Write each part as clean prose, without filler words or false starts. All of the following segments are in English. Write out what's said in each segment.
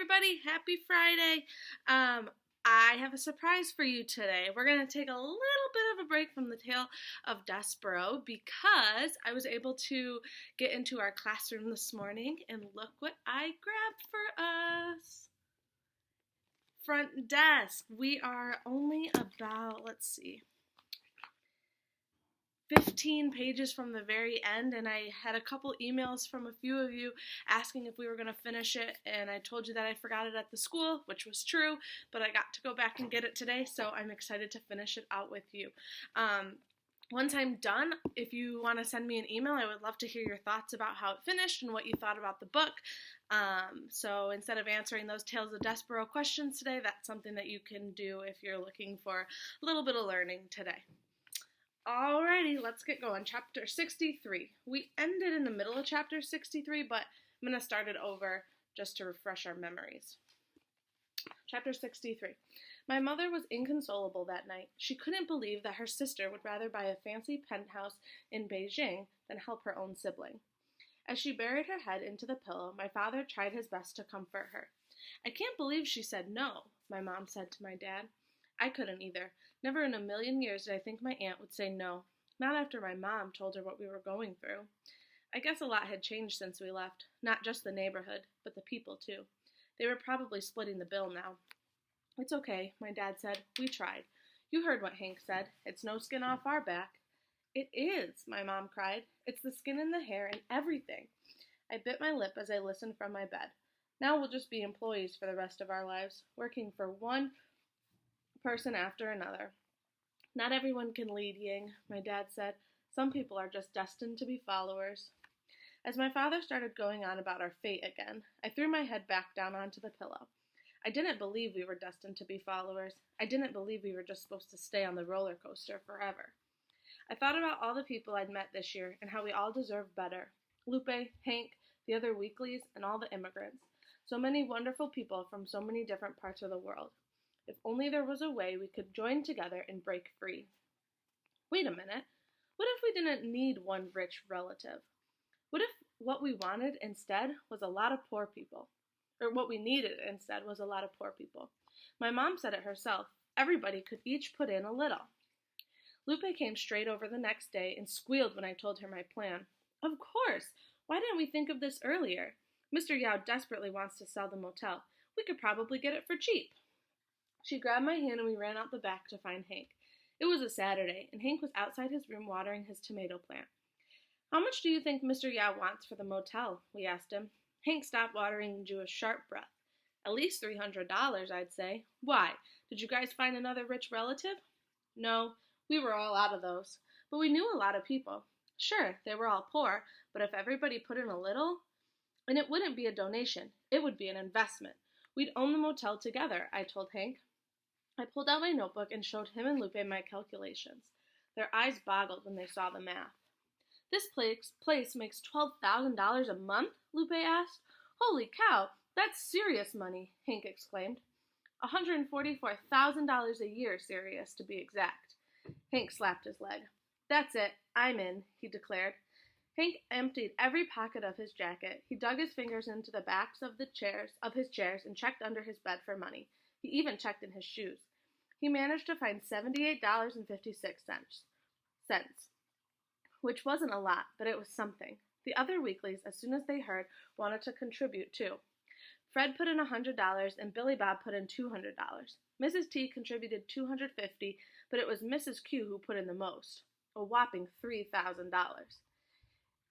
everybody. Happy Friday. I have a surprise for you today. We're going to take a little bit of a break from the tale of Despero because I was able to get into our classroom this morning and look what I grabbed for us. Front desk. We are only about, 15 pages from the very end, and I had a couple emails from a few of you asking if we were going to finish it, and I told you that I forgot it at the school, which was true, but I got to go back and get it today, so I'm excited to finish it out with you. Once I'm done, if you want to send me an email, I would love to hear your thoughts about how it finished and what you thought about the book. So instead of answering those Tales of Despero questions today, that's something that you can do if you're looking for a little bit of learning today. Alrighty, let's get going. Chapter 63. We ended in the middle of chapter 63, but I'm going to start it over just to refresh our memories. Chapter 63. My mother was inconsolable that night. She couldn't believe that her sister would rather buy a fancy penthouse in Beijing than help her own sibling. As she buried her head into the pillow, my father tried his best to comfort her. I can't believe she said no, my mom said to my dad. I couldn't either. Never in a million years did I think my aunt would say no. Not after my mom told her what we were going through. I guess a lot had changed since we left. Not just the neighborhood, but the people too. They were probably splitting the bill now. It's okay, my dad said. We tried. You heard what Hank said. It's no skin off our back. It is, my mom cried. It's the skin and the hair and everything. I bit my lip as I listened from my bed. Now we'll just be employees for the rest of our lives, working for one person after another. Not everyone can lead, Ying, my dad said. Some people are just destined to be followers. As my father started going on about our fate again, I threw my head back down onto the pillow. I didn't believe we were destined to be followers. I didn't believe we were just supposed to stay on the roller coaster forever. I thought about all the people I'd met this year and how we all deserved better. Lupe, Hank, the other weeklies, and all the immigrants. So many wonderful people from so many different parts of the world. If only there was a way we could join together and break free. Wait a minute. What if we didn't need one rich relative? What if what we wanted instead was a lot of poor people? Or what we needed instead was a lot of poor people? My mom said it herself. Everybody could each put in a little. Lupe came straight over the next day and squealed when I told her my plan. Of course! Why didn't we think of this earlier? Mr. Yao desperately wants to sell the motel. We could probably get it for cheap. She grabbed my hand and we ran out the back to find Hank. It was a Saturday, and Hank was outside his room watering his tomato plant. How much do you think Mr. Yao wants for the motel? We asked him. Hank stopped watering and drew a sharp breath. At least $300, I'd say. Why? Did you guys find another rich relative? No, we were all out of those. But we knew a lot of people. Sure, they were all poor, but if everybody put in a little, and it wouldn't be a donation, it would be an investment. We'd own the motel together, I told Hank. I pulled out my notebook and showed him and Lupe my calculations. Their eyes boggled when they saw the math. This place makes $12,000 a month? Lupe asked. Holy cow, that's serious money, Hank exclaimed. $144,000 a year, serious, to be exact. Hank slapped his leg. That's it, I'm in, he declared. Hank emptied every pocket of his jacket. He dug his fingers into the backs of his chairs and checked under his bed for money. He even checked in his shoes. He managed to find $78.56, which wasn't a lot, but it was something. The other weeklies, as soon as they heard, wanted to contribute too. Fred put in $100 and Billy Bob put in $200. Mrs. T contributed $250, but it was Mrs. Q who put in the most, a whopping $3,000.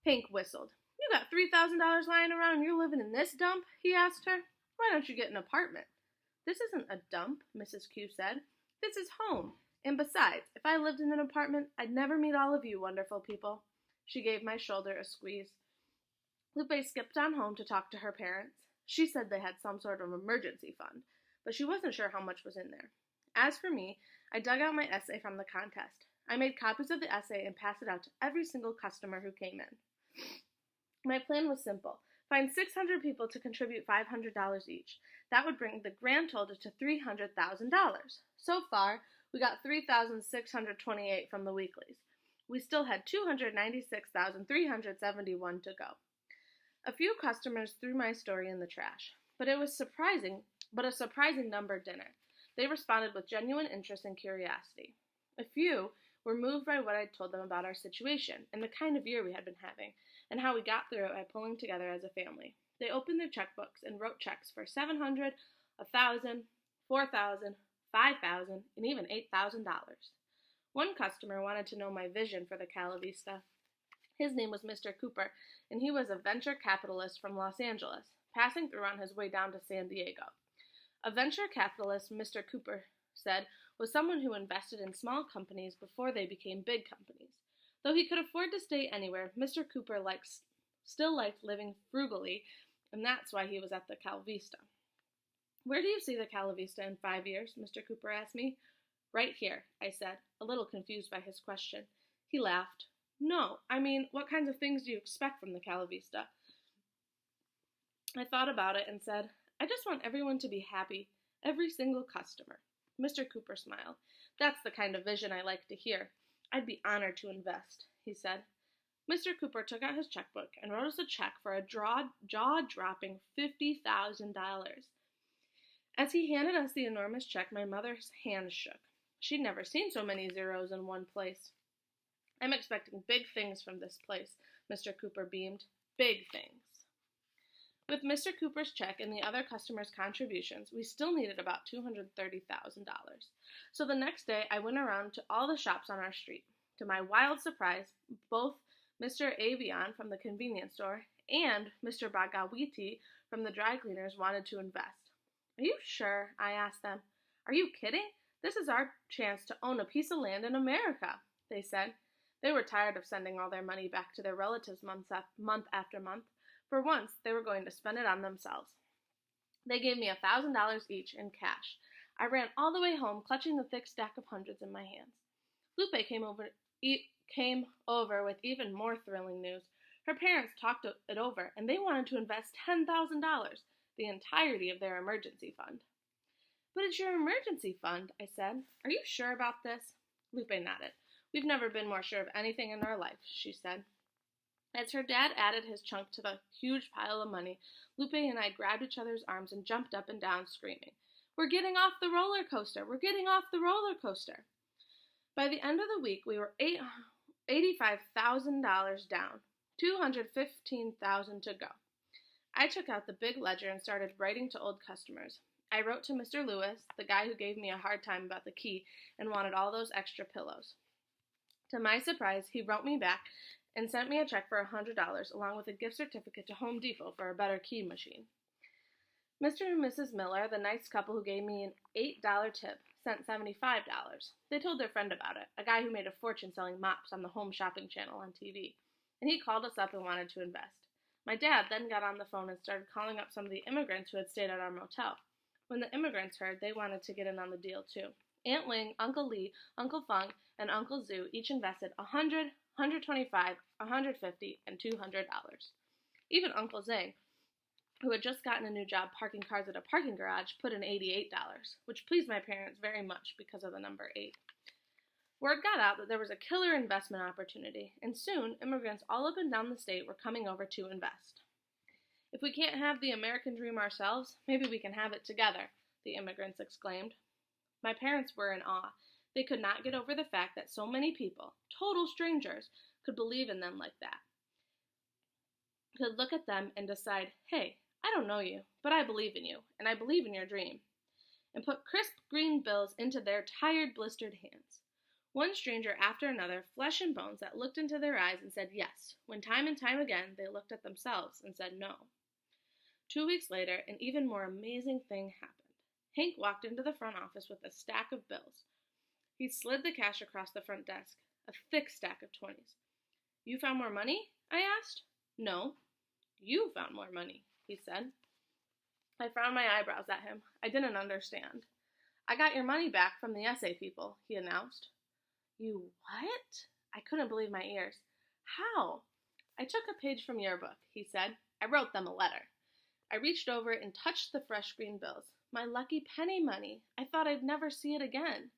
Hank whistled. You got $3,000 lying around and you're living in this dump? He asked her. Why don't you get an apartment? This isn't a dump, Mrs. Q said. This is home. And besides, if I lived in an apartment, I'd never meet all of you wonderful people. She gave my shoulder a squeeze. Lupe skipped on home to talk to her parents. She said they had some sort of emergency fund, but she wasn't sure how much was in there. As for me, I dug out my essay from the contest. I made copies of the essay and passed it out to every single customer who came in. My plan was simple. Find 600 people to contribute $500 each. That would bring the grand total to $300,000. So far, we got $3,628 from the weeklies. We still had $296,371 to go. A few customers threw my story in the trash. But a surprising number didn't. They responded with genuine interest and curiosity. A few were moved by what I'd told them about our situation and the kind of year we had been having, and how we got through it by pulling together as a family. They opened their checkbooks and wrote checks for $700, $1,000, $4,000, $5,000, and even $8,000. One customer wanted to know my vision for the Cala Vista. His name was Mr. Cooper, and he was a venture capitalist from Los Angeles, passing through on his way down to San Diego. A venture capitalist, Mr. Cooper said, was someone who invested in small companies before they became big companies. Though he could afford to stay anywhere, Mr. Cooper still liked living frugally, and that's why he was at the Cala Vista. Where do you see the Cala Vista in 5 years? Mr. Cooper asked me. Right here, I said, a little confused by his question. He laughed. No, I mean, what kinds of things do you expect from the Cala Vista? I thought about it and said, I just want everyone to be happy, every single customer. Mr. Cooper smiled. That's the kind of vision I like to hear. I'd be honored to invest, he said. Mr. Cooper took out his checkbook and wrote us a check for a jaw-dropping $50,000. As he handed us the enormous check, my mother's hands shook. She'd never seen so many zeros in one place. I'm expecting big things from this place, Mr. Cooper beamed. Big things. With Mr. Cooper's check and the other customers' contributions, we still needed about $230,000. So the next day, I went around to all the shops on our street. To my wild surprise, both Mr. Avion from the convenience store and Mr. Bagawiti from the dry cleaners wanted to invest. Are you sure? I asked them. Are you kidding? This is our chance to own a piece of land in America, they said. They were tired of sending all their money back to their relatives month after month. For once, they were going to spend it on themselves. They gave me $1,000 each in cash. I ran all the way home, clutching the thick stack of hundreds in my hands. Lupe came over with even more thrilling news. Her parents talked it over, and they wanted to invest $10,000, the entirety of their emergency fund. But it's your emergency fund, I said. Are you sure about this? Lupe nodded. We've never been more sure of anything in our life, she said. As her dad added his chunk to the huge pile of money, Lupe and I grabbed each other's arms and jumped up and down, screaming, We're getting off the roller coaster! We're getting off the roller coaster! By the end of the week, we were $85,000 down, $215,000 to go. I took out the big ledger and started writing to old customers. I wrote to Mr. Lewis, the guy who gave me a hard time about the key and wanted all those extra pillows. To my surprise, he wrote me back and sent me a check for $100 along with a gift certificate to Home Depot for a better key machine. Mr. and Mrs. Miller, the nice couple who gave me an $8 tip, sent $75. They told their friend about it, a guy who made a fortune selling mops on the Home Shopping Channel on TV, and he called us up and wanted to invest. My dad then got on the phone and started calling up some of the immigrants who had stayed at our motel. When the immigrants heard, they wanted to get in on the deal too. Aunt Ling, Uncle Lee, Uncle Fung, and Uncle Zhu each invested $100, $125, $150, and $200. Even Uncle Zhang, who had just gotten a new job parking cars at a parking garage, put in $88, which pleased my parents very much because of the number 8. Word got out that there was a killer investment opportunity, and soon immigrants all up and down the state were coming over to invest. If we can't have the American dream ourselves, maybe we can have it together, the immigrants exclaimed. My parents were in awe. They could not get over the fact that so many people, total strangers, could believe in them like that. Could look at them and decide, hey, I don't know you, but I believe in you, and I believe in your dream, and put crisp green bills into their tired, blistered hands. One stranger after another, flesh and bones, that looked into their eyes and said yes, when time and time again they looked at themselves and said no. 2 weeks later, an even more amazing thing happened. Hank walked into the front office with a stack of bills. He slid the cash across the front desk, a thick stack of 20s. You found more money? I asked. No. You found more money, he said. I frowned my eyebrows at him. I didn't understand. I got your money back from the essay people, he announced. You what? I couldn't believe my ears. How? I took a page from your book, he said. I wrote them a letter. I reached over and touched the fresh green bills. My lucky penny money. I thought I'd never see it again.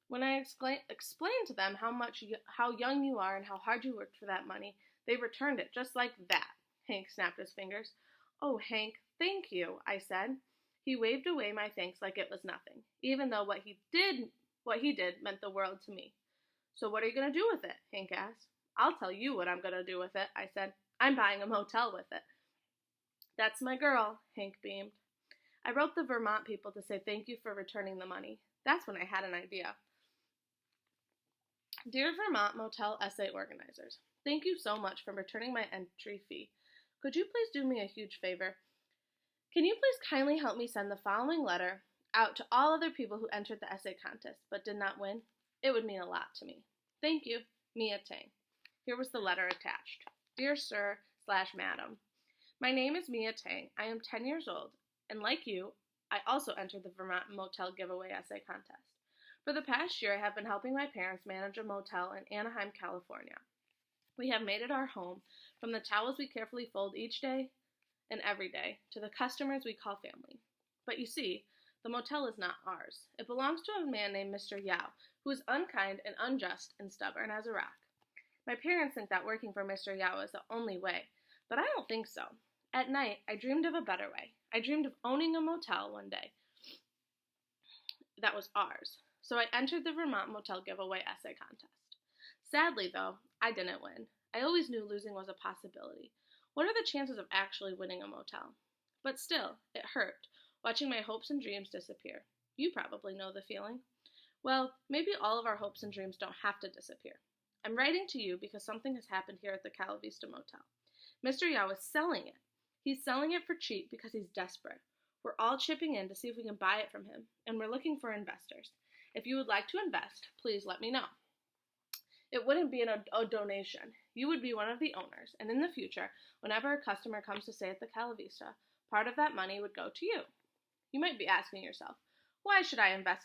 When I explained to them how young you are and how hard you worked for that money, they returned it just like that. Hank snapped his fingers. Oh, Hank, "Thank you," I said. He waved away my thanks like it was nothing, even though what he did meant the world to me. "So what are you going to do with it?" Hank asked. "I'll tell you what I'm going to do with it," I said. "I'm buying a motel with it." "That's my girl," Hank beamed. I wrote the Vermont people to say thank you for returning the money. That's when I had an idea. Dear Vermont Motel Essay Organizers, thank you so much for returning my entry fee. Could you please do me a huge favor? Can you please kindly help me send the following letter out to all other people who entered the essay contest but did not win? It would mean a lot to me. Thank you, Mia Tang. Here was the letter attached. Dear Sir / Madam, my name is Mia Tang. I am 10 years old, and like you, I also entered the Vermont Motel Giveaway Essay Contest. For the past year, I have been helping my parents manage a motel in Anaheim, California. We have made it our home, from the towels we carefully fold each day and every day to the customers we call family. But you see, the motel is not ours. It belongs to a man named Mr. Yao, who is unkind and unjust and stubborn as a rock. My parents think that working for Mr. Yao is the only way, but I don't think so. At night, I dreamed of a better way. I dreamed of owning a motel one day that was ours. So I entered the Vermont Motel Giveaway Essay Contest. Sadly, though, I didn't win. I always knew losing was a possibility. What are the chances of actually winning a motel? But still, it hurt, watching my hopes and dreams disappear. You probably know the feeling. Well, maybe all of our hopes and dreams don't have to disappear. I'm writing to you because something has happened here at the Cala Vista Motel. Mr. Yao is selling it. He's selling it for cheap because he's desperate. We're all chipping in to see if we can buy it from him, and we're looking for investors. If you would like to invest, please let me know. It wouldn't be a donation. You would be one of the owners, and in the future, whenever a customer comes to stay at the Cala Vista, part of that money would go to you. You might be asking yourself, why should I invest in